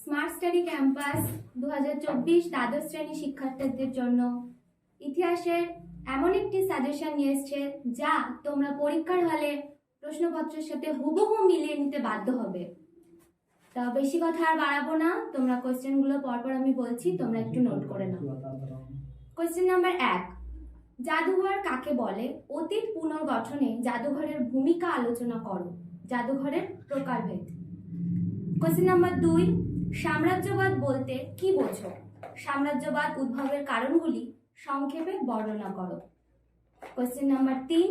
Smart study campus 2024 দ্বাদশ শ্রেণী শিক্ষার্থীদের জন্য ইতিহাসের এমন একটি সাজেশন নিয়ে এসেছে যা তোমরা পরীক্ষার হলে প্রশ্নপত্রের সাথে হুবহু মিলিয়ে নিতে বাধ্য হবে। তা বেশি কথা আর বাড়াবো না, তোমরা কোশ্চেনগুলো পরপর আমি বলছি, তোমরা একটু নোট করে নাও। কোশ্চেন নাম্বার 1, জাদুঘর কাকে বলে? অতীত পুনর্গঠনে জাদুঘরের ভূমিকা আলোচনা করো। জাদুঘরের প্রকারভেদ। কোশ্চেন নাম্বার 2, সাম্রাজ্যবাদ বলতে কি বোঝো? সাম্রাজ্যবাদ উদ্ভবের কারণগুলি সংক্ষেপে বর্ণনা করো। Question number 3,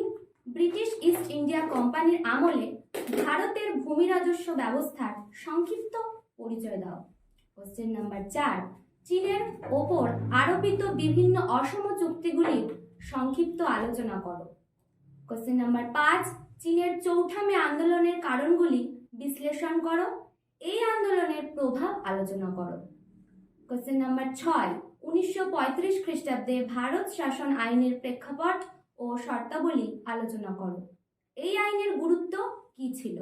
British east India কোম্পানির আমলে ভারতের ভূমি রাজস্ব ব্যবস্থার সংক্ষিপ্ত পরিচয় দাও। কোশ্চেন নাম্বার 4, চীনের ওপর আরোপিত বিভিন্ন অসম চুক্তিগুলির সংক্ষিপ্ত আলোচনা করো। কোশ্চেন নাম্বার 5, চীনের চৌঠা মে আন্দোলনের কারণগুলি বিশ্লেষণ করো। এই আন্দোলনের প্রভাব আলোচনা করো। কোশ্চেন নাম্বার 6, 1935 খ্রিস্টাব্দে ভারত শাসন আইনের প্রেক্ষাপট ও শর্তাবলী আলোচনা করো। এই আইনের গুরুত্ব কি ছিল?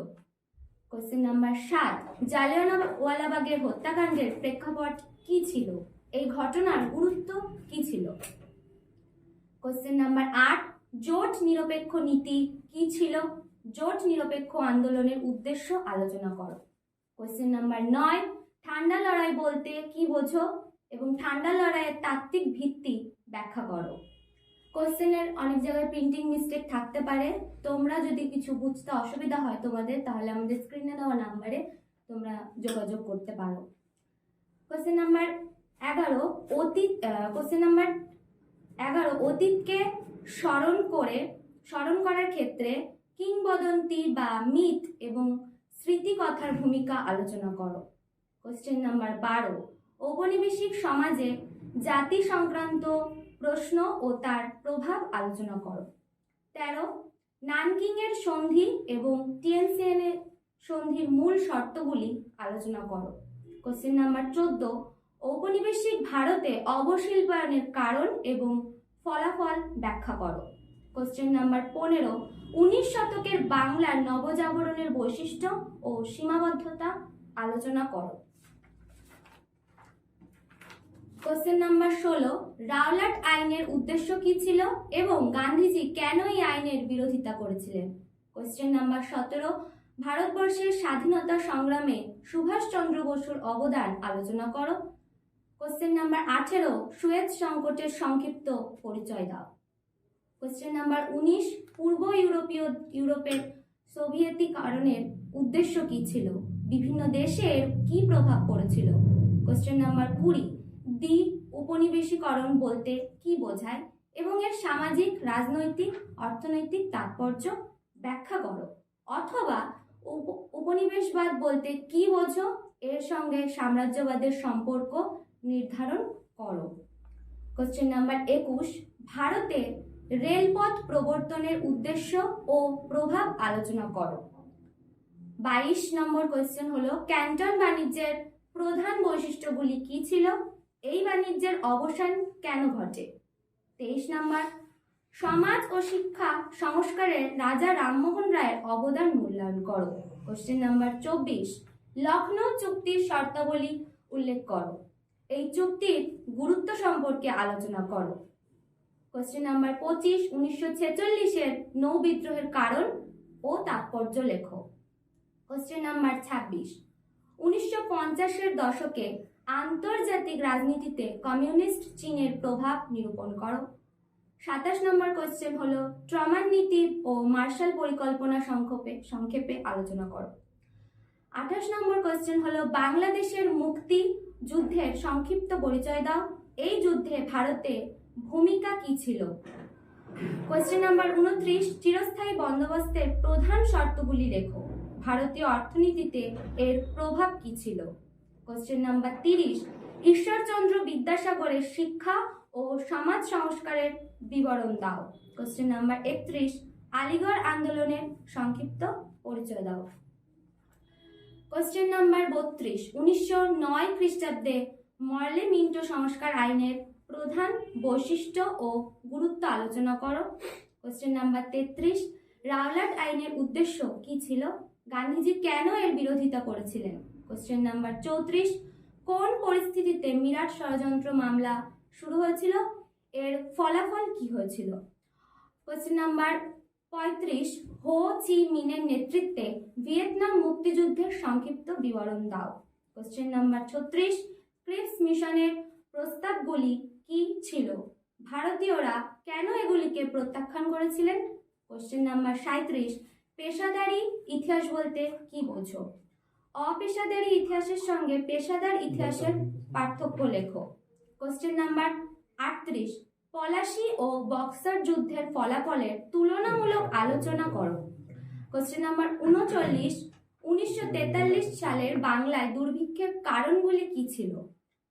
কোশ্চেন নাম্বার 7, জালিয়ানওয়ালাবাগের হত্যাকাণ্ডের প্রেক্ষাপট কি ছিল? এই ঘটনার গুরুত্ব কি ছিল? কোশ্চেন নাম্বার 8, জোট নিরপেক্ষ নীতি কি ছিল? জোট নিরপেক্ষ আন্দোলনের উদ্দেশ্য আলোচনা করো। কোশ্চেন নাম্বার 9, ঠান্ডা লড়াই বলতে কি বোঝো এবং ঠান্ডা লড়াইয়ের তাত্ত্বিক ভিত্তি ব্যাখ্যা করো। কোশ্চেনের অনেক জায়গায় প্রিন্টিং মিস্টেক থাকতে পারে, তোমরা যদি কিছু বুঝতে অসুবিধা হয় তোমাদের, তাহলে আমাদের স্ক্রিনে দেওয়া নাম্বারে তোমরা যোগাযোগ করতে পারো। কোশ্চেন নাম্বার 11, অতীতকে স্মরণ করার ক্ষেত্রে কিংবদন্তি বা মিথ এবং স্মৃতিকথার ভূমিকা আলোচনা করো। কোশ্চেন নাম্বার 12, ঔপনিবেশিক সমাজে জাতি সংক্রান্ত প্রশ্ন ও তার প্রভাব আলোচনা করো। 13, নানকিং এর সন্ধি এবং টিএনসিএন এর সন্ধির মূল শর্তগুলি আলোচনা করো। কোশ্চেন নাম্বার 14, ঔপনিবেশিক ভারতে অবশিল্পায়নের কারণ এবং ফলাফল ব্যাখ্যা করো। কোশ্চেন নাম্বার 15, 19 শতকের বাংলার নবজাগরণের বৈশিষ্ট্য ও সীমাবদ্ধতা আলোচনা করো। কোশ্চেন নাম্বার 16, রাওলাট আইনের উদ্দেশ্য কি ছিল এবং গান্ধীজি কেন এই আইনের বিরোধিতা করেছিলেন? কোশ্চেন নাম্বার 17, ভারতবর্ষের স্বাধীনতা সংগ্রামে সুভাষচন্দ্র বসুর অবদান আলোচনা করো। কোশ্চেন নাম্বার 18, সুয়েজ সংকটের সংক্ষিপ্ত পরিচয় দাও। কোশ্চেন নাম্বার 19, পূর্ব ইউরোপের সোভিয়েতিকরণের উদ্দেশ্য কি ছিল? বিভিন্ন দেশের কি প্রভাব পড়েছিল? কোশ্চেন নাম্বার 20, দ্বি উপনিবেশিকরণ বলতে কি বোঝায় এবং এর সামাজিক, রাজনৈতিক, অর্থনৈতিক তাৎপর্য ব্যাখ্যা করো। অথবা উপনিবেশবাদ বলতে কি বোঝো, এর সঙ্গে সাম্রাজ্যবাদের সম্পর্ক নির্ধারণ করো। কোশ্চেন নাম্বার 21, ভারতে রেলপথ প্রবর্তনের উদ্দেশ্য ও প্রভাব আলোচনা করো। 22 নম্বর কোশ্চেন হলো, ক্যান্টন বাণিজ্যের প্রধান বৈশিষ্ট্যগুলি কি ছিল? এই বাণিজ্যের অবসান কেন ঘটে? 23 নম্বর, সমাজ ও শিক্ষা সংস্কারে রাজা রামমোহন রায়ের অবদান মূল্যায়ন করো। কোশ্চেন নাম্বার 24, লখনৌ চুক্তির শর্তাবলী উল্লেখ করো। এই চুক্তির গুরুত্ব সম্পর্কে আলোচনা করো। কোশ্চেন নাম্বার 25, 1946-এর নৌ বিদ্রোহের কারণ ও তাৎপর্য লেখো। কোশ্চেন নাম্বার 26, 1950-এর দশকে আন্তর্জাতিক রাজনীতিতে কমিউনিস্ট চীনের প্রভাব নিরূপণ করো। 27 নম্বর কোশ্চেন হলো, ট্রমান নীতি ও মার্শাল পরিকল্পনা সংক্ষেপে আলোচনা করো। 28 নম্বর কোশ্চেন হলো, বাংলাদেশের মুক্তি যুদ্ধের সংক্ষিপ্ত পরিচয় দাও। এই যুদ্ধে ভারতের ভূমিকা কি ছিল? কোশ্চেন নাম্বার 29, চিরস্থায়ী বন্দোবস্তের প্রধান শর্তগুলি লেখো। ভারতীয় অর্থনীতিতে এর প্রভাব কি ছিল? কোশ্চেন নাম্বার 30, ঈশ্বরচন্দ্র বিদ্যাসাগরের শিক্ষা ও সমাজ সংস্কারের বিবরণ দাও। কোশ্চেন নাম্বার 31, আলিগড় আন্দোলনের সংক্ষিপ্ত পরিচয় দাও। কোশ্চেন নাম্বার 32, 1909 খ্রিস্টাব্দে মর্লে মিন্টো সংস্কার আইনের প্রধান বৈশিষ্ট্য ও গুরুত্ব আলোচনা করো। কোশ্চেন নাম্বার 33, রাওলাট আইনের উদ্দেশ্য কি ছিল? গান্ধীজি কেন এর বিরোধিতা করেছিলেন? কোশ্চেন নাম্বার 34, কোন পরিস্থিতিতে মিরাট ষড়যন্ত্র মামলা শুরু হয়েছিল? এর ফলাফল কি হয়েছিল? কোশ্চেন নাম্বার 35, হো চি মিনের নেতৃত্বে ভিয়েতনাম মুক্তিযুদ্ধের সংক্ষিপ্ত বিবরণ দাও। কোশ্চেন নাম্বার 36, ক্রিপস মিশনের প্রস্তাবগুলি কি ছিল? ভারতীয়রা কেন এগুলিকে প্রত্যাখ্যান করেছিলেন? কোশ্চেন নাম্বার 37, পেশাদারি ইতিহাস বলতে কি বোঝো? অপেশাদারি ইতিহাসের সঙ্গে পেশাদার ইতিহাসের পার্থক্য লেখো। কোশ্চেন নাম্বার 38, পলাশী ও বক্সার যুদ্ধের ফলাফলের তুলনামূলক আলোচনা করো। কোশ্চেন নাম্বার 39, 1943 সালের বাংলায় দুর্ভিক্ষের কারণগুলি কি ছিল?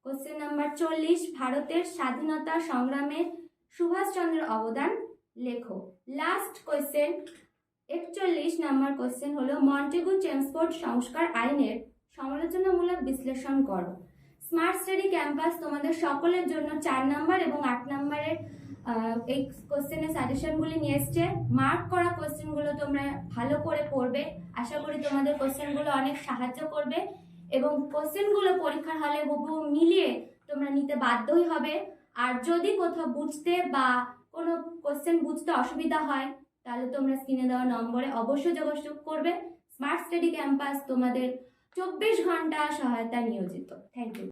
কোশ্চেন নাম্বার 40, ভারতের স্বাধীনতা সংগ্রামে সুভাষচন্দ্রের অবদান লেখো। লাস্ট কোশ্চেন 41 নাম্বার কোশ্চেন হলো মন্টেগু চেমসফোর্ড সংস্কার আইনের সমালোচনামূলক বিশ্লেষণ করো। স্মার্ট স্টাডি ক্যাম্পাস তোমাদের সকলের জন্য 4 নাম্বার এবং 8 নাম্বারের এই কোশ্চেনের সাজেশনগুলি নিয়ে এসছে। মার্ক করা কোশ্চেনগুলো তোমরা ভালো করে পড়বে। আশা করি তোমাদের কোশ্চেনগুলো অনেক সাহায্য করবে এবং কোশ্চেনগুলো পরীক্ষার হলে হুবহু মিলিয়ে তোমরা নিতে বাধ্যই হবে। আর যদি কোথাও বুঝতে বা কোনো কোশ্চেন বুঝতে অসুবিধা হয় তাহলে তোমরা স্ক্রিনে দেওয়া নম্বরে অবশ্যই যোগাযোগ করবে। স্মার্ট স্টাডি ক্যাম্পাস তোমাদের 24 ঘন্টা সহায়তা নিয়োজিত। Thank you.